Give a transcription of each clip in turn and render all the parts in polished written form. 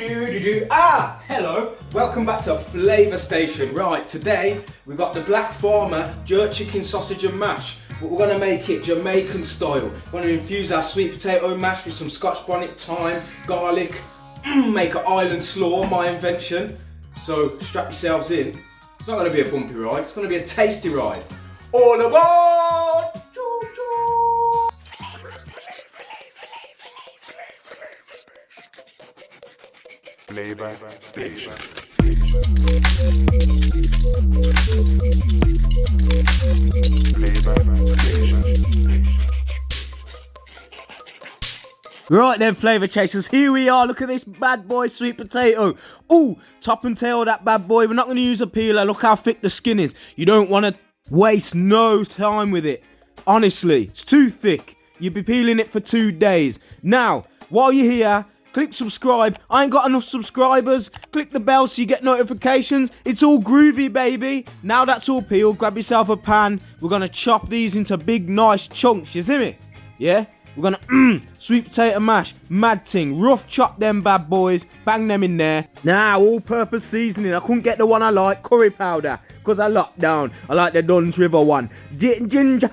Hello, welcome back to Flavour Station. Right, today we've got the Black Farmer jerk chicken sausage and mash, but we're going to make it Jamaican style. We're going to infuse our sweet potato mash with some scotch bonnet, thyme, garlic, make an island slaw, my invention. So strap yourselves in. It's not going to be a bumpy ride, it's going to be a tasty ride. All aboard! Choo-choo! Flavour Station. Flavour Station. Right then, flavour chasers, here we are. Look at this bad boy sweet potato. Ooh, top and tail that bad boy. We're not going to use a peeler. Look how thick the skin is. You don't want to waste no time with it. Honestly, it's too thick. You'll be peeling it for 2 days. Now, while you're here, click subscribe. I ain't got enough subscribers. Click the bell so you get notifications. It's all groovy, baby. Now that's all peeled, grab yourself a pan. We're going to chop these into big, nice chunks. You see me? Yeah? We're gonna sweet potato mash, mad ting, rough chop them bad boys, bang them in there. Now, all-purpose seasoning. I couldn't get the one I like, curry powder, because I locked down. I like the Duns River one. Ginger.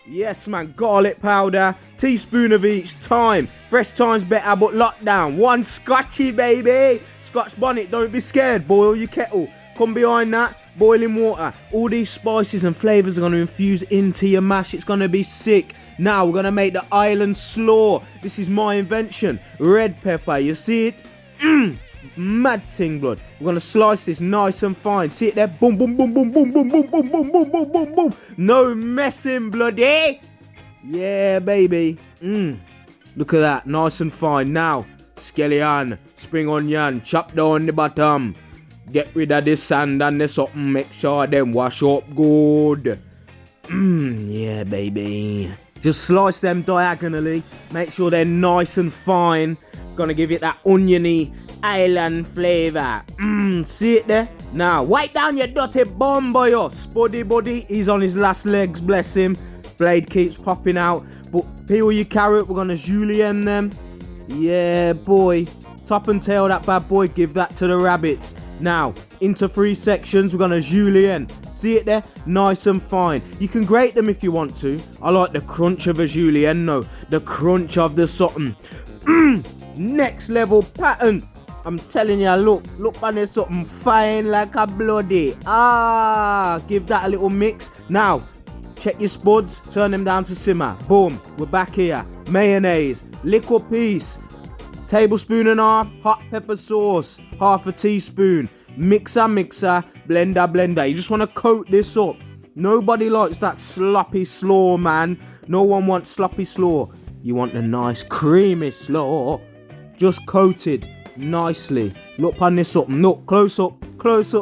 Yes, man, garlic powder, teaspoon of each, thyme. Fresh thyme's better, but lockdown. One scotchy, baby. Scotch bonnet, don't be scared. Boil your kettle. Come behind that. Boiling water. All these spices and flavours are going to infuse into your mash. It's going to be sick. Now we're going to make the island slaw. This is my invention. Red pepper. You see it? Mad ting, blood. We're going to slice this nice and fine. See it there? Boom, boom, boom, boom, boom, boom, boom, boom, boom, boom, boom, boom, boom. No messing, bloody. Yeah, baby. Look at that. Nice and fine. Now, scallion, spring onion, chop down the bottom. Get rid of the sand and the something, make sure them wash up good. Yeah, baby. Just slice them diagonally, make sure they're nice and fine. Gonna give it that oniony island flavour. See it there? Now, wipe down your dirty bum, boy. Spuddy buddy, he's on his last legs, bless him. Blade keeps popping out. But peel your carrot, we're gonna julienne them. Yeah, boy. Top and tail that bad boy, give that to the rabbits. Now, into 3 sections, we're going to julienne. See it there? Nice and fine. You can grate them if you want to. I like the crunch of a julienne, no. The crunch of the something. Next level pattern. I'm telling you, look on this something fine like a bloody. Give that a little mix. Now, check your spuds, turn them down to simmer. Boom, we're back here. Mayonnaise, little piece. Tablespoon and a half hot pepper sauce, half a teaspoon, mixer, blender. You just want to coat this up. Nobody likes that sloppy slaw, man. No one wants sloppy slaw. You want the nice creamy slaw, just coated nicely. Look on this up. Look, close up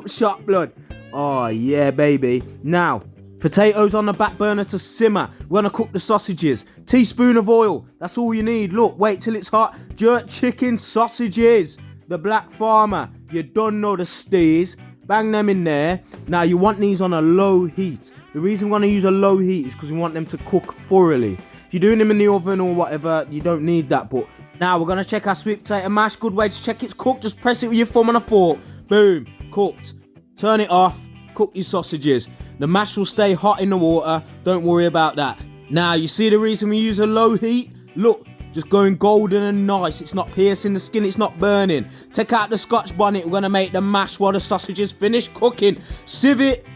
shot, blood. Oh yeah, baby. Now, potatoes on the back burner to simmer. We're going to cook the sausages. Teaspoon of oil. That's all you need. Look, wait till it's hot. Jerk chicken sausages. The Black Farmer. You don't know the steez. Bang them in there. Now, you want these on a low heat. The reason we're going to use a low heat is because we want them to cook thoroughly. If you're doing them in the oven or whatever, you don't need that. But now, we're going to check our sweet potato mash. Good way to check it's cooked. Just press it with your thumb on a fork. Boom. Cooked. Turn it off. Cook your sausages. The mash will stay hot in the water. Don't worry about that. Now, you see the reason we use a low heat? Look, just going golden and nice. It's not piercing the skin. It's not burning. Take out the scotch bonnet. We're going to make the mash while the sausages finish cooking. Sieve it.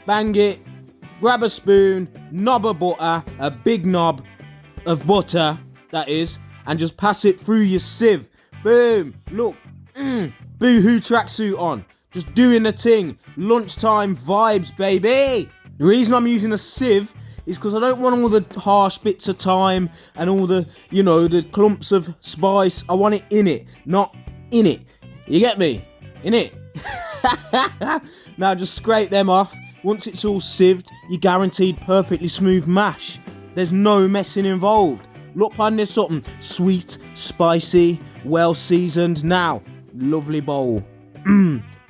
Bang it. Grab a spoon. Knob of butter. A big knob of butter, that is. And just pass it through your sieve. Boom. Look. Boohoo tracksuit on. Just doing the thing. Lunchtime vibes, baby. The reason I'm using a sieve is because I don't want all the harsh bits of thyme and all the, the clumps of spice. I want it in it, not in it. You get me? In it. Now just scrape them off. Once it's all sieved, you're guaranteed perfectly smooth mash. There's no messing involved. Look on this something sweet, spicy, well seasoned. Now, lovely bowl.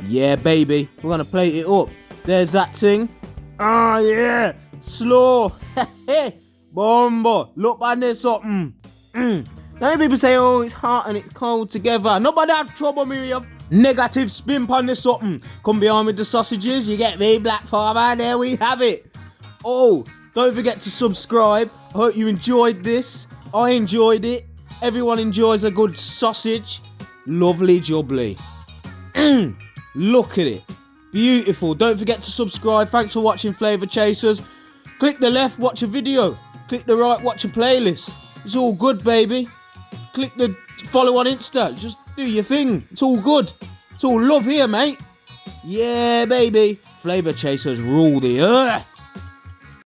Yeah, baby. We're going to plate it up. There's that thing. Yeah. Slow. Bombo. Look on this something. Now people say, oh, it's hot and it's cold together. Nobody have trouble, Miriam. Negative spin on this something. Come behind with the sausages, you get me, Black Farmer. There we have it. Oh, don't forget to subscribe. I hope you enjoyed this. I enjoyed it. Everyone enjoys a good sausage. Lovely jubbly. Look at it. Beautiful. Don't forget to subscribe. Thanks for watching Flavour Chasers. Click the left, watch a video. Click the right, watch a playlist. It's all good, baby. Click the follow on Insta. Just do your thing. It's all good. It's all love here, mate. Yeah, baby. Flavour Chasers rule the earth.